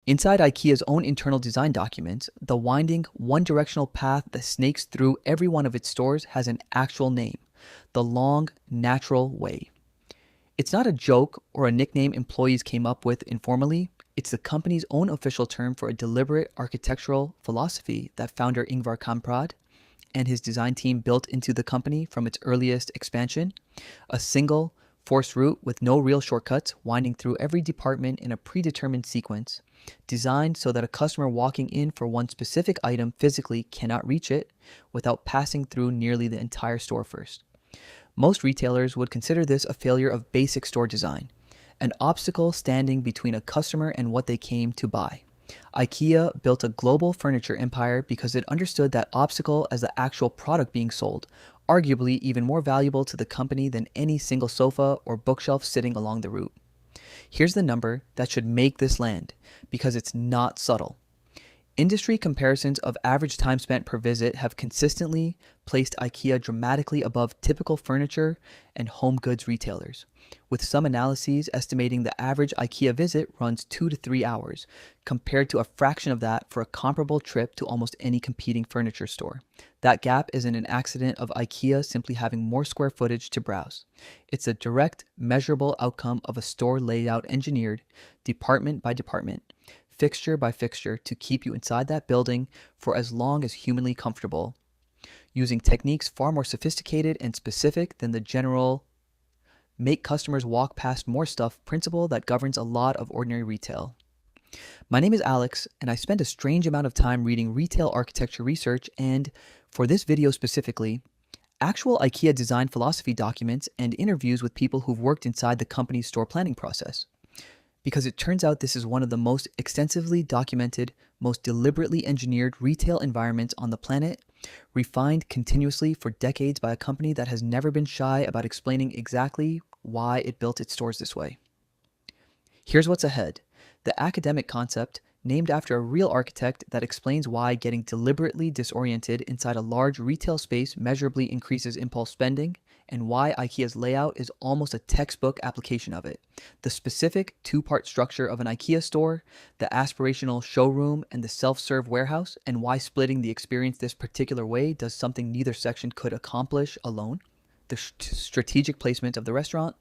Inside IKEA's own internal design documents, the winding, one-directional path that snakes through every one of its stores has an actual name: the long, natural way. It's not a joke or a nickname employees came up with informally. It's the company's own official term for a deliberate architectural philosophy that founder Ingvar Kamprad and his design team built into the company from its earliest expansion: a single, forced route with no real shortcuts, winding through every department in a predetermined sequence, designed so that a customer walking in for one specific item physically cannot reach it without passing through nearly the entire store first. Most retailers would consider this a failure of basic store design, an obstacle standing between a customer and what they came to buy. IKEA built a global furniture empire because it understood that obstacle as the actual product being sold, arguably even more valuable to the company than any single sofa or bookshelf sitting along the route. Here's the number that should make this land, because it's not subtle. Industry comparisons of average time spent per visit have consistently placed IKEA dramatically above typical furniture and home goods retailers, with some analyses estimating the average IKEA visit runs 2 to 3 hours, compared to a fraction of that for a comparable trip to almost any competing furniture store. That gap isn't an accident of IKEA simply having more square footage to browse. It's a direct, measurable outcome of a store layout engineered, department by department, fixture by fixture, to keep you inside that building for as long as humanly comfortable, using techniques far more sophisticated and specific than the general make customers walk past more stuff principle that governs a lot of ordinary retail. My name is Alex, and I spend a strange amount of time reading retail architecture research and, for this video specifically, actual IKEA design philosophy documents and interviews with people who've worked inside the company's store planning process. Because it turns out this is one of the most extensively documented, most deliberately engineered retail environments on the planet, refined continuously for decades by a company that has never been shy about explaining exactly why it built its stores this way. Here's what's ahead: the academic concept, named after a real architect, that explains why getting deliberately disoriented inside a large retail space measurably increases impulse spending, and why IKEA's layout is almost a textbook application of it. The specific two-part structure of an IKEA store, the aspirational showroom, and the self-serve warehouse, and why splitting the experience this particular way does something neither section could accomplish alone. The strategic placement of the restaurant,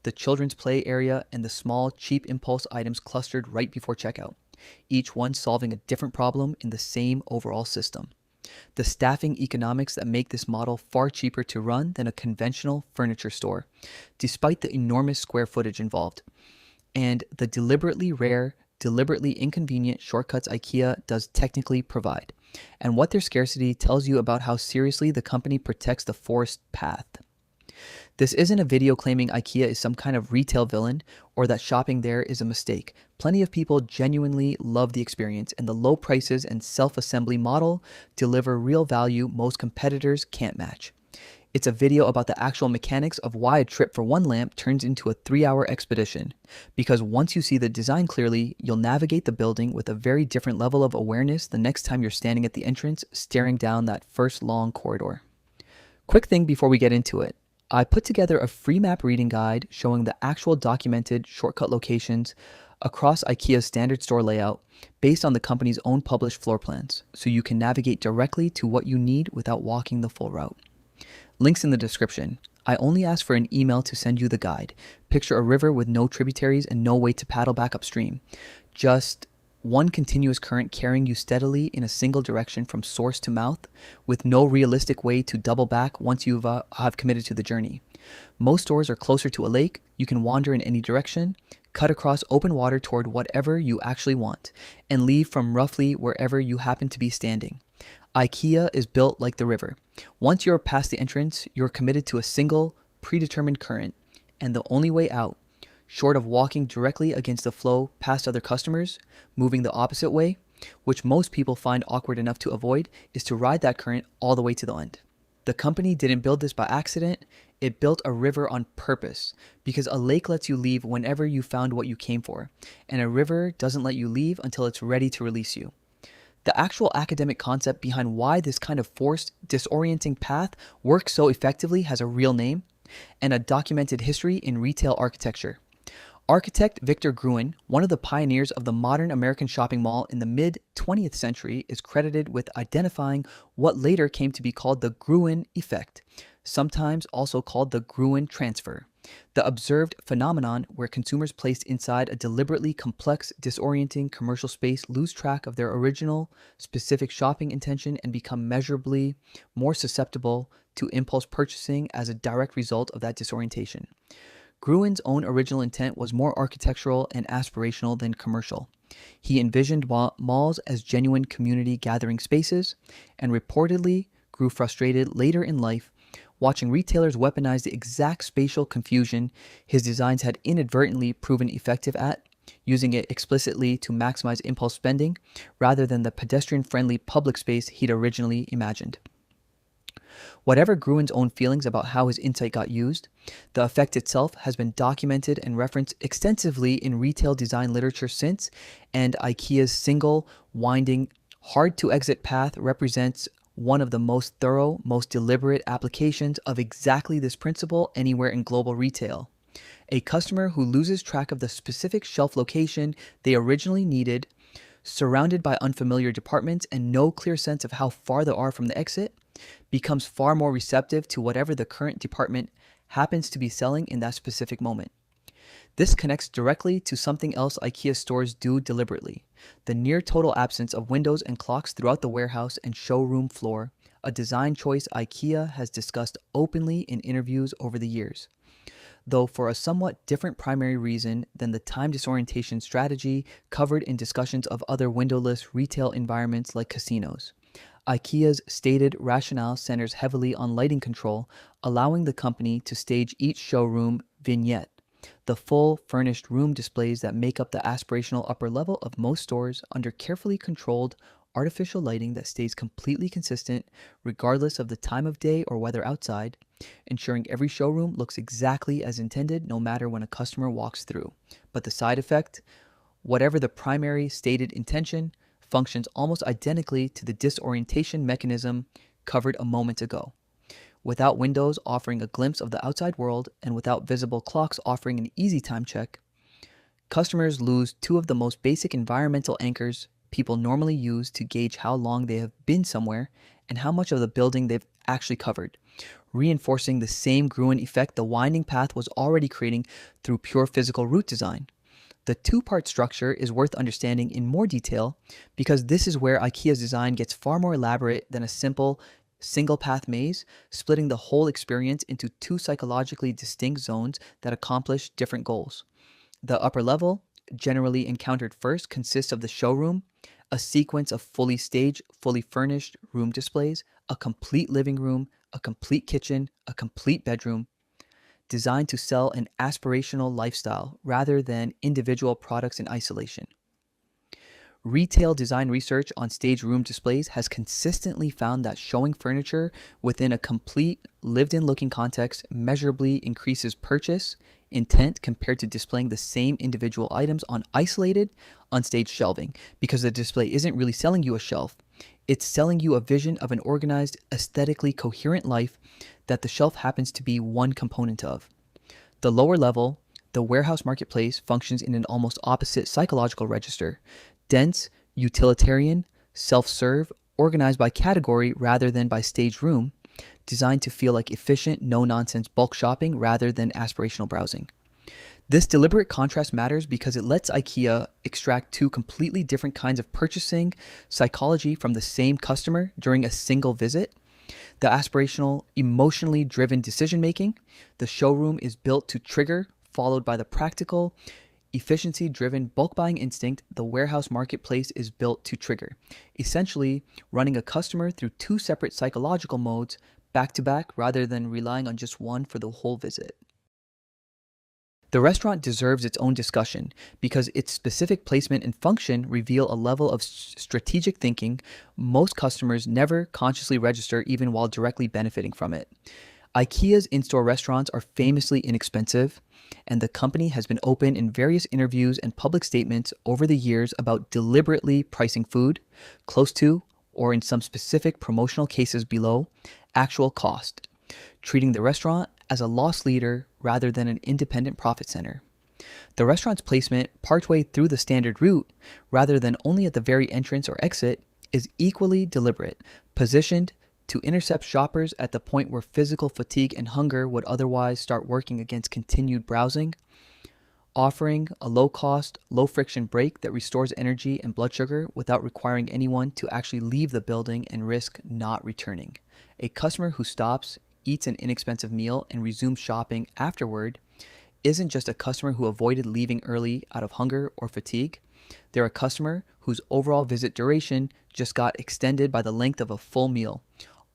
the children's play area, and the small, cheap impulse items clustered right before checkout, each one solving a different problem in the same overall system. The staffing economics that make this model far cheaper to run than a conventional furniture store, despite the enormous square footage involved. And the deliberately rare, deliberately inconvenient shortcuts IKEA does technically provide, and what their scarcity tells you about how seriously the company protects the forest path. This isn't a video claiming IKEA is some kind of retail villain or that shopping there is a mistake. Plenty of people genuinely love the experience, and the low prices and self-assembly model deliver real value most competitors can't match. It's a video about the actual mechanics of why a trip for one lamp turns into a 3-hour expedition. Because once you see the design clearly, you'll navigate the building with a very different level of awareness the next time you're standing at the entrance, staring down that first long corridor. Quick thing before we get into it: I put together a free map reading guide showing the actual documented shortcut locations across IKEA's standard store layout based on the company's own published floor plans, so you can navigate directly to what you need without walking the full route. Links in the description. I only ask for an email to send you the guide. Picture a river with no tributaries and no way to paddle back upstream. Just one continuous current carrying you steadily in a single direction from source to mouth, with no realistic way to double back once you have committed to the journey. Most stores are closer to a lake. You can wander in any direction, cut across open water toward whatever you actually want, and leave from roughly wherever you happen to be standing. IKEA is built like the river. Once you're past the entrance, you're committed to a single, predetermined current, and the only way out, short of walking directly against the flow past other customers, moving the opposite way, which most people find awkward enough to avoid, is to ride that current all the way to the end. The company didn't build this by accident. It built a river on purpose, because a lake lets you leave whenever you found what you came for, and a river doesn't let you leave until it's ready to release you. The actual academic concept behind why this kind of forced, disorienting path works so effectively has a real name and a documented history in retail architecture. Architect Victor Gruen, one of the pioneers of the modern American shopping mall in the mid 20th century, is credited with identifying what later came to be called the Gruen effect, sometimes also called the Gruen transfer, the observed phenomenon where consumers placed inside a deliberately complex, disorienting commercial space lose track of their original, specific shopping intention and become measurably more susceptible to impulse purchasing as a direct result of that disorientation. Gruen's own original intent was more architectural and aspirational than commercial. He envisioned malls as genuine community gathering spaces and reportedly grew frustrated later in life watching retailers weaponize the exact spatial confusion his designs had inadvertently proven effective at, using it explicitly to maximize impulse spending rather than the pedestrian-friendly public space he'd originally imagined. Whatever Gruen's own feelings about how his insight got used, the effect itself has been documented and referenced extensively in retail design literature since, and IKEA's single, winding, hard-to-exit path represents one of the most thorough, most deliberate applications of exactly this principle anywhere in global retail. A customer who loses track of the specific shelf location they originally needed, surrounded by unfamiliar departments and no clear sense of how far they are from the exit, becomes far more receptive to whatever the current department happens to be selling in that specific moment. This connects directly to something else IKEA stores do deliberately: the near total absence of windows and clocks throughout the warehouse and showroom floor, a design choice IKEA has discussed openly in interviews over the years, though for a somewhat different primary reason than the time disorientation strategy covered in discussions of other windowless retail environments like casinos. IKEA's stated rationale centers heavily on lighting control, allowing the company to stage each showroom vignette, the full furnished room displays that make up the aspirational upper level of most stores, under carefully controlled artificial lighting that stays completely consistent regardless of the time of day or weather outside, ensuring every showroom looks exactly as intended no matter when a customer walks through. But the side effect, whatever the primary stated intention, functions almost identically to the disorientation mechanism covered a moment ago. Without windows offering a glimpse of the outside world and without visible clocks offering an easy time check, customers lose two of the most basic environmental anchors people normally use to gauge how long they have been somewhere and how much of the building they've actually covered, reinforcing the same Gruen effect the winding path was already creating through pure physical route design. The two-part structure is worth understanding in more detail because this is where IKEA's design gets far more elaborate than a simple single-path maze, splitting the whole experience into two psychologically distinct zones that accomplish different goals. The upper level, generally encountered first, consists of the showroom, a sequence of fully staged, fully furnished room displays, a complete living room, a complete kitchen, a complete bedroom, designed to sell an aspirational lifestyle rather than individual products in isolation. Retail design research on stage room displays has consistently found that showing furniture within a complete, lived-in looking context measurably increases purchase intent compared to displaying the same individual items on isolated, unstaged shelving, because the display isn't really selling you a shelf. It's selling you a vision of an organized, aesthetically coherent life that the shelf happens to be one component of. The lower level, the warehouse marketplace, functions in an almost opposite psychological register: dense, utilitarian, self-serve, organized by category rather than by staged room, designed to feel like efficient, no-nonsense bulk shopping rather than aspirational browsing. This deliberate contrast matters because it lets IKEA extract two completely different kinds of purchasing psychology from the same customer during a single visit. The aspirational, emotionally driven decision-making, the showroom is built to trigger, followed by the practical, efficiency-driven bulk buying instinct the warehouse marketplace is built to trigger, essentially running a customer through two separate psychological modes back-to-back rather than relying on just one for the whole visit. The restaurant deserves its own discussion because its specific placement and function reveal a level of strategic thinking most customers never consciously register even while directly benefiting from it. IKEA's in-store restaurants are famously inexpensive, and the company has been open in various interviews and public statements over the years about deliberately pricing food close to, or in some specific promotional cases below, actual cost, treating the restaurant as a loss leader rather than an independent profit center. The restaurant's placement partway through the standard route, rather than only at the very entrance or exit, is equally deliberate, positioned to intercept shoppers at the point where physical fatigue and hunger would otherwise start working against continued browsing, offering a low-cost, low-friction break that restores energy and blood sugar without requiring anyone to actually leave the building and risk not returning. A customer who stops, eats an inexpensive meal, and resumes shopping afterward isn't just a customer who avoided leaving early out of hunger or fatigue. They're a customer whose overall visit duration just got extended by the length of a full meal.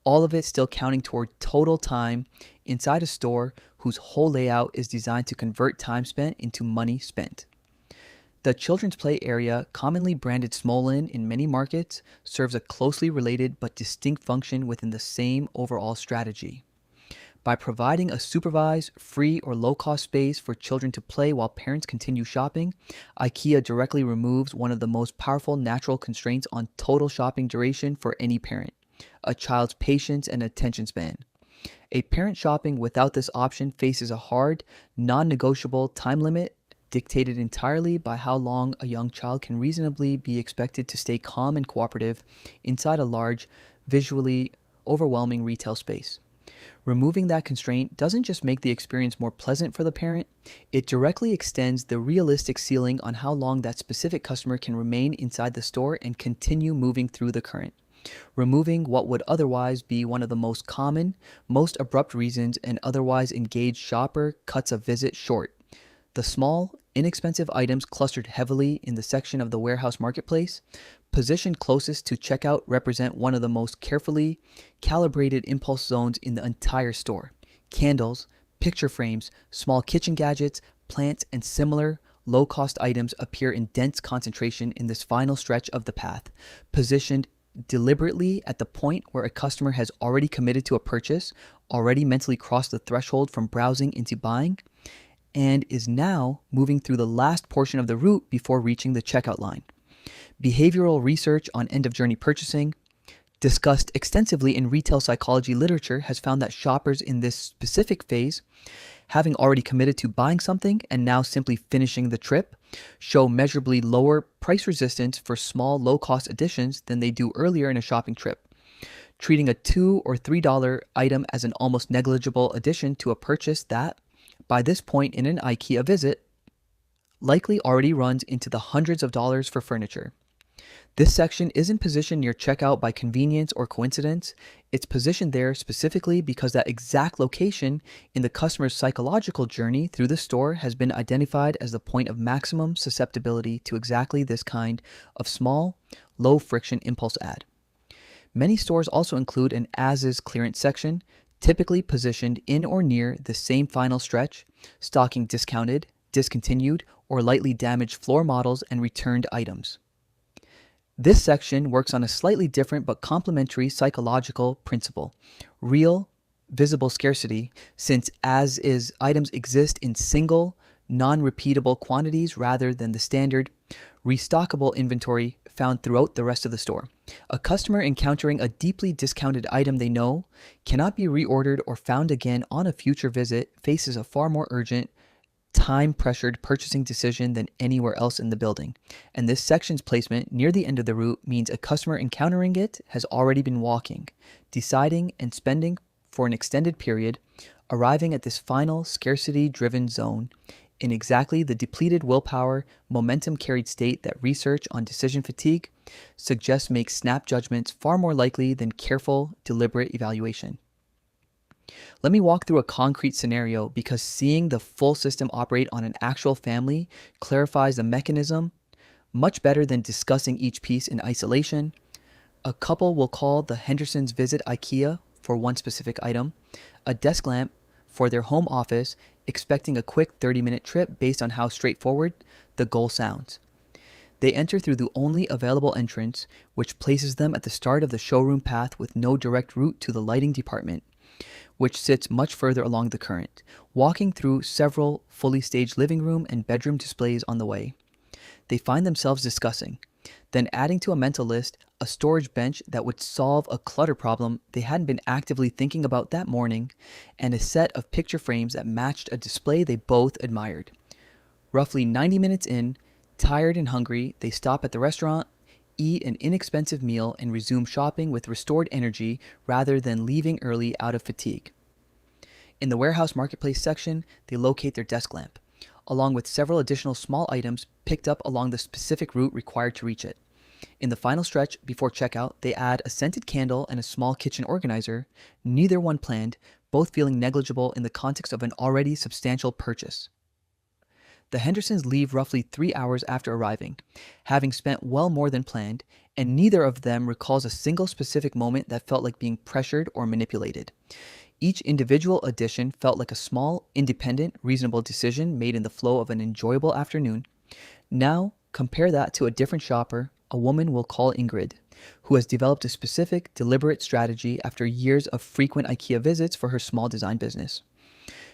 All of it still counting toward total time inside a store whose whole layout is designed to convert time spent into money spent. The children's play area, commonly branded Smolin in many markets, serves a closely related but distinct function within the same overall strategy. By providing a supervised, free, or low-cost space for children to play while parents continue shopping, IKEA directly removes one of the most powerful natural constraints on total shopping duration for any parent: a child's patience and attention span. A parent shopping without this option faces a hard, non-negotiable time limit dictated entirely by how long a young child can reasonably be expected to stay calm and cooperative inside a large, visually overwhelming retail space. Removing that constraint doesn't just make the experience more pleasant for the parent, it directly extends the realistic ceiling on how long that specific customer can remain inside the store and continue moving through the current. Removing what would otherwise be one of the most common, most abrupt reasons an otherwise engaged shopper cuts a visit short. The small, inexpensive items clustered heavily in the section of the warehouse marketplace, positioned closest to checkout, represent one of the most carefully calibrated impulse zones in the entire store. Candles, picture frames, small kitchen gadgets, plants, and similar low-cost items appear in dense concentration in this final stretch of the path, positioned deliberately at the point where a customer has already committed to a purchase, already mentally crossed the threshold from browsing into buying, and is now moving through the last portion of the route before reaching the checkout line. Behavioral research on end-of-journey purchasing, discussed extensively in retail psychology literature, has found that shoppers in this specific phase, having already committed to buying something and now simply finishing the trip, show measurably lower price resistance for small, low-cost additions than they do earlier in a shopping trip. Treating a $2 or $3 item as an almost negligible addition to a purchase that, by this point in an IKEA visit, likely already runs into the hundreds of dollars for furniture. This section isn't positioned near checkout by convenience or coincidence. It's positioned there specifically because that exact location in the customer's psychological journey through the store has been identified as the point of maximum susceptibility to exactly this kind of small, low-friction impulse ad. Many stores also include an as-is clearance section, typically positioned in or near the same final stretch, stocking discounted, discontinued, or lightly damaged floor models and returned items. This section works on a slightly different but complementary psychological principle: real, visible scarcity, since as-is items exist in single, non-repeatable quantities rather than the standard, restockable inventory found throughout the rest of the store. A customer encountering a deeply discounted item they know cannot be reordered or found again on a future visit faces a far more urgent, time-pressured purchasing decision than anywhere else in the building. And this section's placement near the end of the route means a customer encountering it has already been walking, deciding and spending for an extended period, arriving at this final scarcity-driven zone in exactly the depleted willpower, momentum-carried state that research on decision fatigue suggests makes snap judgments far more likely than careful, deliberate evaluation. Let me walk through a concrete scenario because seeing the full system operate on an actual family clarifies the mechanism much better than discussing each piece in isolation. A couple will call the Hendersons visit IKEA for one specific item, a desk lamp for their home office, expecting a quick 30-minute trip based on how straightforward the goal sounds. They enter through the only available entrance, which places them at the start of the showroom path with no direct route to the lighting department, which sits much further along the current, walking through several fully staged living room and bedroom displays on the way. They find themselves discussing, then adding to a mental list, a storage bench that would solve a clutter problem they hadn't been actively thinking about that morning, and a set of picture frames that matched a display they both admired. Roughly 90 minutes in, tired and hungry, they stop at the restaurant, eat an inexpensive meal, and resume shopping with restored energy rather than leaving early out of fatigue. In the warehouse marketplace section, they locate their desk lamp, along with several additional small items picked up along the specific route required to reach it. In the final stretch before checkout, they add a scented candle and a small kitchen organizer, neither one planned, both feeling negligible in the context of an already substantial purchase. The Hendersons leave roughly 3 hours after arriving, having spent well more than planned, and neither of them recalls a single specific moment that felt like being pressured or manipulated. Each individual addition felt like a small, independent, reasonable decision made in the flow of an enjoyable afternoon. Now, compare that to a different shopper, a woman we'll call Ingrid, who has developed a specific, deliberate strategy after years of frequent IKEA visits for her small design business.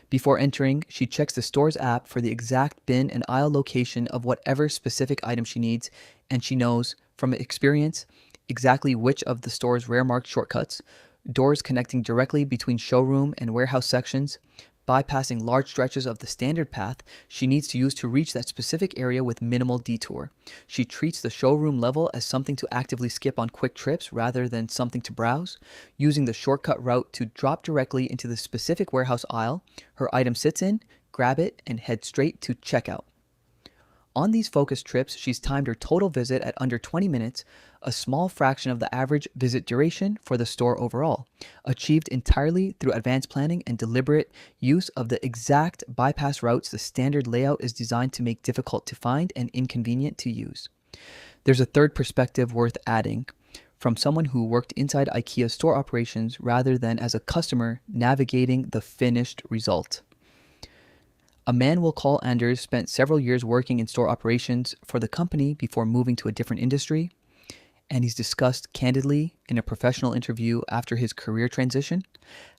Before entering, she checks the store's app for the exact bin and aisle location of whatever specific item she needs, and she knows, from experience, exactly which of the store's rare marked shortcuts, doors connecting directly between showroom and warehouse sections, bypassing large stretches of the standard path she needs to use to reach that specific area with minimal detour. She treats the showroom level as something to actively skip on quick trips rather than something to browse, using the shortcut route to drop directly into the specific warehouse aisle her item sits in, grab it, and head straight to checkout. On these focused trips, she's timed her total visit at under 20 minutes, a small fraction of the average visit duration for the store overall, achieved entirely through advanced planning and deliberate use of the exact bypass routes the standard layout is designed to make difficult to find and inconvenient to use. There's a third perspective worth adding, from someone who worked inside IKEA store operations rather than as a customer navigating the finished result. A man we'll call Anders spent several years working in store operations for the company before moving to a different industry, and he's discussed candidly in a professional interview after his career transition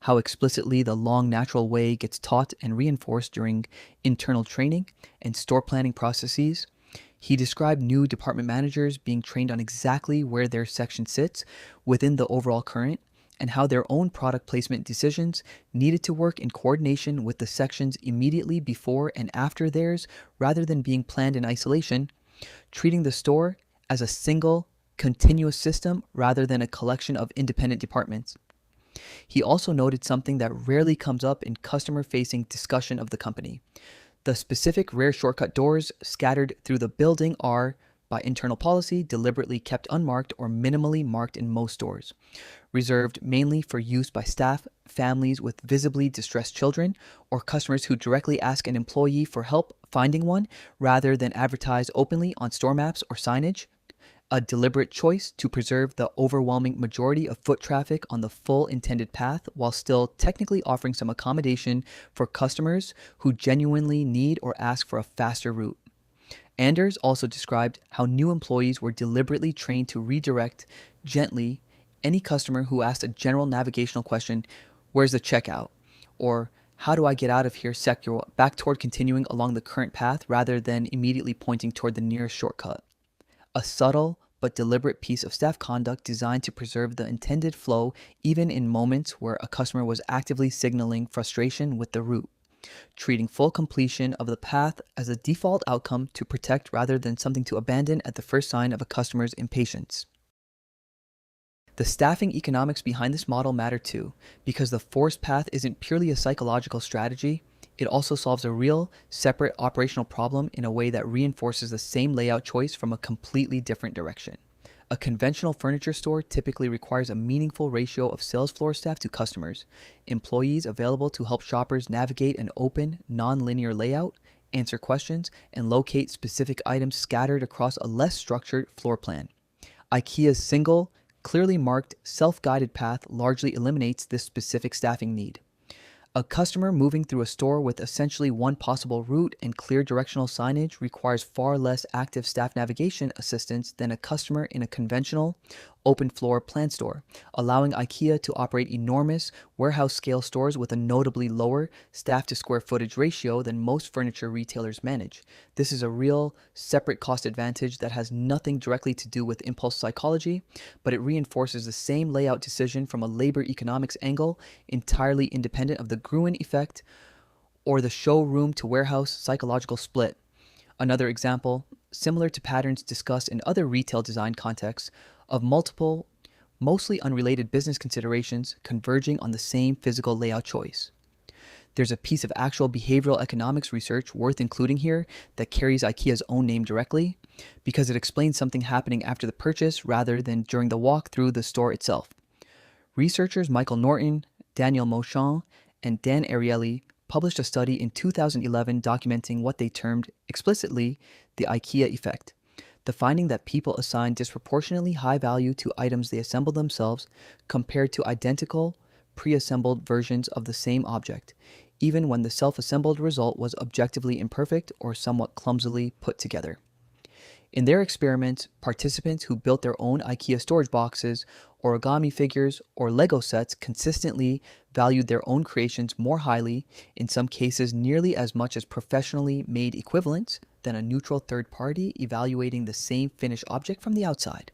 how explicitly the long natural way gets taught and reinforced during internal training and store planning processes. He described new department managers being trained on exactly where their section sits within the overall current, and how their own product placement decisions needed to work in coordination with the sections immediately before and after theirs rather than being planned in isolation, treating the store as a single, continuous system rather than a collection of independent departments. He also noted something that rarely comes up in customer-facing discussion of the company. The specific rare shortcut doors scattered through the building are, by internal policy, deliberately kept unmarked or minimally marked in most stores, reserved mainly for use by staff, families with visibly distressed children, or customers who directly ask an employee for help finding one rather than advertise openly on store maps or signage. A deliberate choice to preserve the overwhelming majority of foot traffic on the full intended path while still technically offering some accommodation for customers who genuinely need or ask for a faster route. Anders also described how new employees were deliberately trained to redirect gently any customer who asked a general navigational question, "Where's the checkout?" or "How do I get out of here secure?" back toward continuing along the current path rather than immediately pointing toward the nearest shortcut. A subtle but deliberate piece of staff conduct designed to preserve the intended flow even in moments where a customer was actively signaling frustration with the route, treating full completion of the path as a default outcome to protect rather than something to abandon at the first sign of a customer's impatience. The staffing economics behind this model matter too, because the forced path isn't purely a psychological strategy. It also solves a real, separate operational problem in a way that reinforces the same layout choice from a completely different direction. A conventional furniture store typically requires a meaningful ratio of sales floor staff to customers, employees available to help shoppers navigate an open, non-linear layout, answer questions, and locate specific items scattered across a less structured floor plan. IKEA's single, clearly marked, self-guided path largely eliminates this specific staffing need. A customer moving through a store with essentially one possible route and clear directional signage requires far less active staff navigation assistance than a customer in a conventional, open floor plan store, allowing IKEA to operate enormous warehouse-scale stores with a notably lower staff-to-square footage ratio than most furniture retailers manage. This is a real, separate cost advantage that has nothing directly to do with impulse psychology, but it reinforces the same layout decision from a labor economics angle, entirely independent of the Gruen effect or the showroom to warehouse psychological split. Another example, similar to patterns discussed in other retail design contexts, of multiple, mostly unrelated business considerations converging on the same physical layout choice. There's a piece of actual behavioral economics research worth including here that carries IKEA's own name directly because it explains something happening after the purchase rather than during the walk through the store itself. Researchers Michael Norton, Daniel Mochon, and Dan Ariely published a study in 2011 documenting what they termed explicitly the IKEA effect, the finding that people assign disproportionately high value to items they assemble themselves compared to identical, pre-assembled versions of the same object, even when the self-assembled result was objectively imperfect or somewhat clumsily put together. In their experiment, participants who built their own IKEA storage boxes, origami figures, or Lego sets consistently valued their own creations more highly, in some cases nearly as much as professionally made equivalents, than a neutral third party evaluating the same finished object from the outside.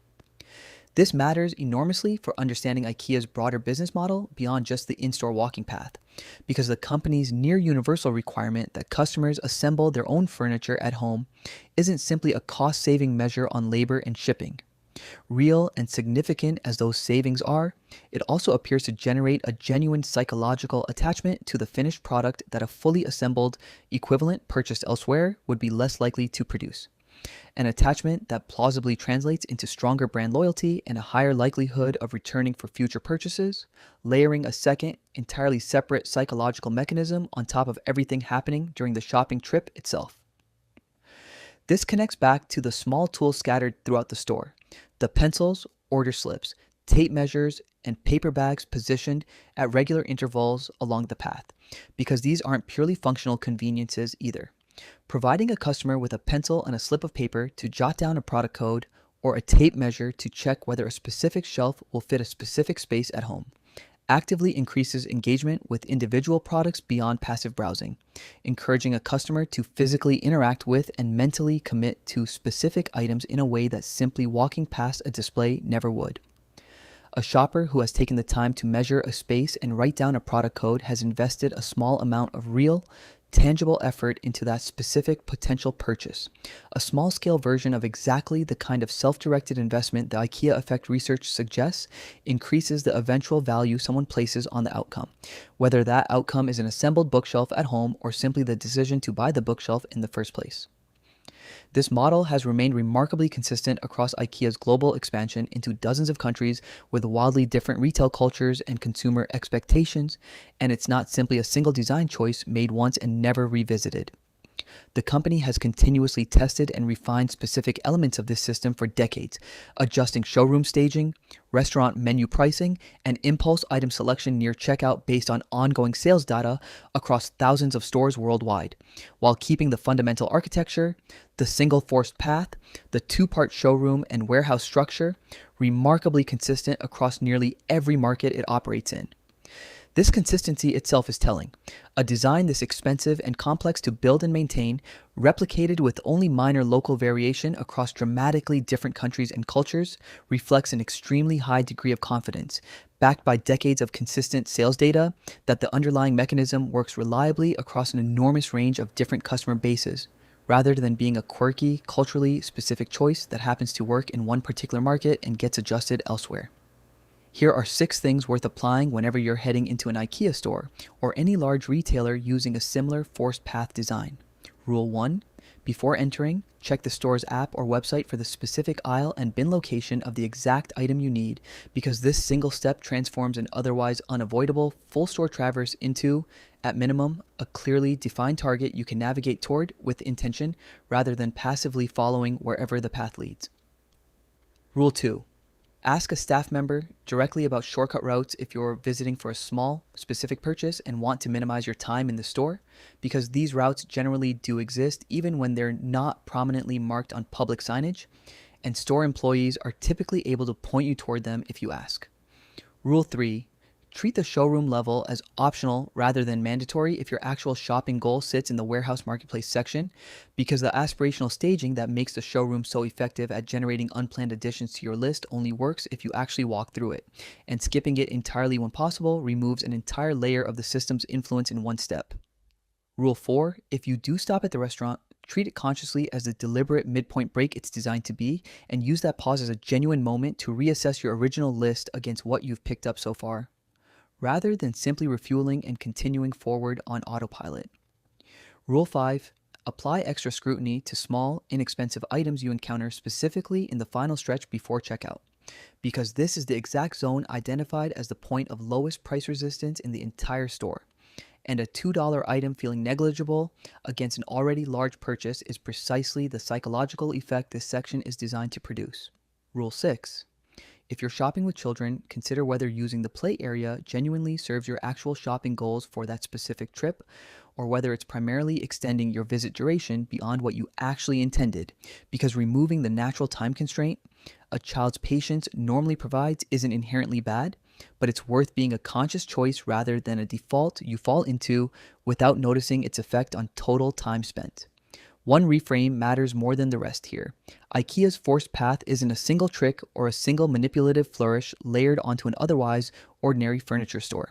This matters enormously for understanding IKEA's broader business model beyond just the in-store walking path, because the company's near-universal requirement that customers assemble their own furniture at home isn't simply a cost-saving measure on labor and shipping. Real and significant as those savings are, it also appears to generate a genuine psychological attachment to the finished product that a fully assembled equivalent purchased elsewhere would be less likely to produce. An attachment that plausibly translates into stronger brand loyalty and a higher likelihood of returning for future purchases, layering a second, entirely separate psychological mechanism on top of everything happening during the shopping trip itself. This connects back to the small tools scattered throughout the store, the pencils, order slips, tape measures, and paper bags positioned at regular intervals along the path, because these aren't purely functional conveniences either. Providing a customer with a pencil and a slip of paper to jot down a product code or a tape measure to check whether a specific shelf will fit a specific space at home actively increases engagement with individual products beyond passive browsing, encouraging a customer to physically interact with and mentally commit to specific items in a way that simply walking past a display never would. A shopper who has taken the time to measure a space and write down a product code has invested a small amount of real, tangible effort into that specific potential purchase, a small-scale version of exactly the kind of self-directed investment the IKEA effect research suggests increases the eventual value someone places on the outcome, whether that outcome is an assembled bookshelf at home or simply the decision to buy the bookshelf in the first place. This model has remained remarkably consistent across IKEA's global expansion into dozens of countries with wildly different retail cultures and consumer expectations, and it's not simply a single design choice made once and never revisited. The company has continuously tested and refined specific elements of this system for decades, adjusting showroom staging, restaurant menu pricing, and impulse item selection near checkout based on ongoing sales data across thousands of stores worldwide, while keeping the fundamental architecture, the single forced path, the two-part showroom and warehouse structure remarkably consistent across nearly every market it operates in. This consistency itself is telling. A design this expensive and complex to build and maintain, replicated with only minor local variation across dramatically different countries and cultures, reflects an extremely high degree of confidence, backed by decades of consistent sales data, that the underlying mechanism works reliably across an enormous range of different customer bases, rather than being a quirky, culturally specific choice that happens to work in one particular market and gets adjusted elsewhere. Here are 6 things worth applying whenever you're heading into an IKEA store or any large retailer using a similar forced path design. Rule 1. Before entering, check the store's app or website for the specific aisle and bin location of the exact item you need, because this single step transforms an otherwise unavoidable full store traverse into, at minimum, a clearly defined target you can navigate toward with intention rather than passively following wherever the path leads. Rule 2. Ask a staff member directly about shortcut routes if you're visiting for a small, specific purchase and want to minimize your time in the store, because these routes generally do exist even when they're not prominently marked on public signage, and store employees are typically able to point you toward them if you ask. Rule 3. Treat the showroom level as optional rather than mandatory if your actual shopping goal sits in the warehouse marketplace section, because the aspirational staging that makes the showroom so effective at generating unplanned additions to your list only works if you actually walk through it, and skipping it entirely when possible removes an entire layer of the system's influence in one step. Rule 4. If you do stop at the restaurant, Treat it consciously as the deliberate midpoint break it's designed to be, and use that pause as a genuine moment to reassess your original list against what you've picked up so far, rather than simply refueling and continuing forward on autopilot. Rule 5. Apply extra scrutiny to small, inexpensive items you encounter specifically in the final stretch before checkout, because this is the exact zone identified as the point of lowest price resistance in the entire store. And a $2 item feeling negligible against an already large purchase is precisely the psychological effect this section is designed to produce. Rule 6. If you're shopping with children, consider whether using the play area genuinely serves your actual shopping goals for that specific trip, or whether it's primarily extending your visit duration beyond what you actually intended, because removing the natural time constraint a child's patience normally provides isn't inherently bad, but it's worth being a conscious choice rather than a default you fall into without noticing its effect on total time spent. One reframe matters more than the rest here. IKEA's forced path isn't a single trick or a single manipulative flourish layered onto an otherwise ordinary furniture store.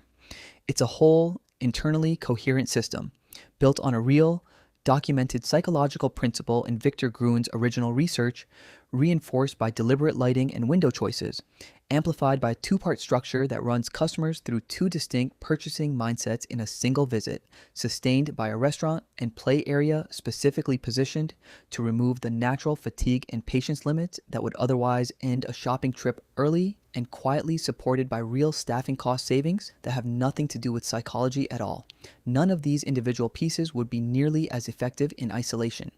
It's a whole, internally coherent system, built on a real, documented psychological principle in Victor Gruen's original research, reinforced by deliberate lighting and window choices, amplified by a two-part structure that runs customers through two distinct purchasing mindsets in a single visit, sustained by a restaurant and play area specifically positioned to remove the natural fatigue and patience limits that would otherwise end a shopping trip early, and quietly supported by real staffing cost savings that have nothing to do with psychology at all. None of these individual pieces would be nearly as effective in isolation.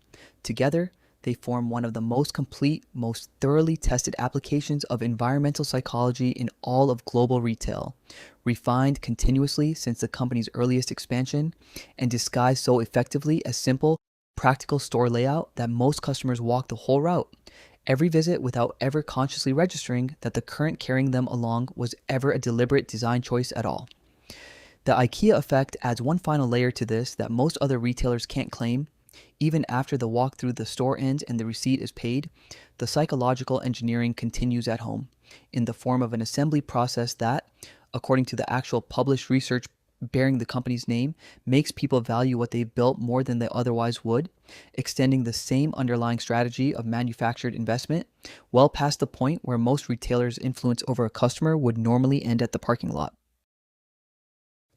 Together, they form one of the most complete, most thoroughly tested applications of environmental psychology in all of global retail, refined continuously since the company's earliest expansion, and disguised so effectively as simple, practical store layout that most customers walk the whole route, every visit without ever consciously registering that the current carrying them along was ever a deliberate design choice at all. The IKEA effect adds one final layer to this that most other retailers can't claim. Even after the walk through the store ends and the receipt is paid, the psychological engineering continues at home, in the form of an assembly process that, according to the actual published research bearing the company's name, makes people value what they've built more than they otherwise would, extending the same underlying strategy of manufactured investment well past the point where most retailers' influence over a customer would normally end at the parking lot.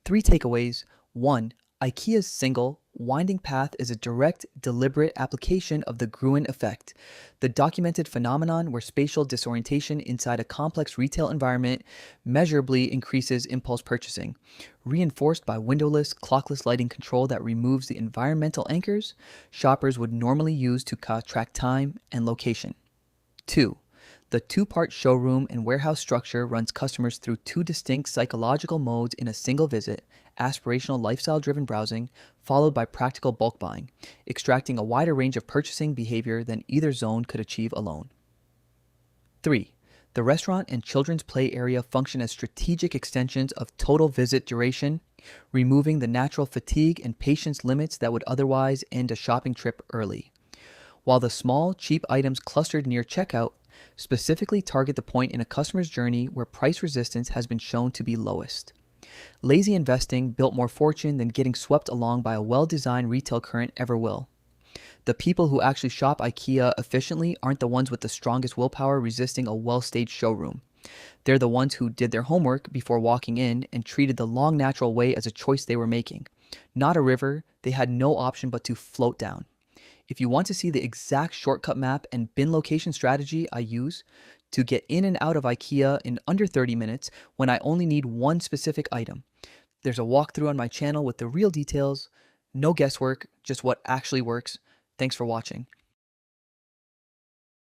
3 takeaways. 1. IKEA's single, winding path is a direct, deliberate application of the Gruen effect, the documented phenomenon where spatial disorientation inside a complex retail environment measurably increases impulse purchasing, reinforced by windowless, clockless lighting control that removes the environmental anchors shoppers would normally use to track time and location. 2. The two-part showroom and warehouse structure runs customers through two distinct psychological modes in a single visit: aspirational lifestyle-driven browsing, followed by practical bulk buying, extracting a wider range of purchasing behavior than either zone could achieve alone. 3. The restaurant and children's play area function as strategic extensions of total visit duration, removing the natural fatigue and patience limits that would otherwise end a shopping trip early, while the small, cheap items clustered near checkout specifically target the point in a customer's journey where price resistance has been shown to be lowest. Lazy investing built more fortune than getting swept along by a well-designed retail current ever will. The people who actually shop IKEA efficiently aren't the ones with the strongest willpower resisting a well-staged showroom. They're the ones who did their homework before walking in and treated the long natural way as a choice they were making. Not a river they had no option but to float down. If you want to see the exact shortcut map and bin location strategy I use to get in and out of IKEA in under 30 minutes when I only need one specific item, there's a walkthrough on my channel with the real details, no guesswork, just what actually works. Thanks for watching.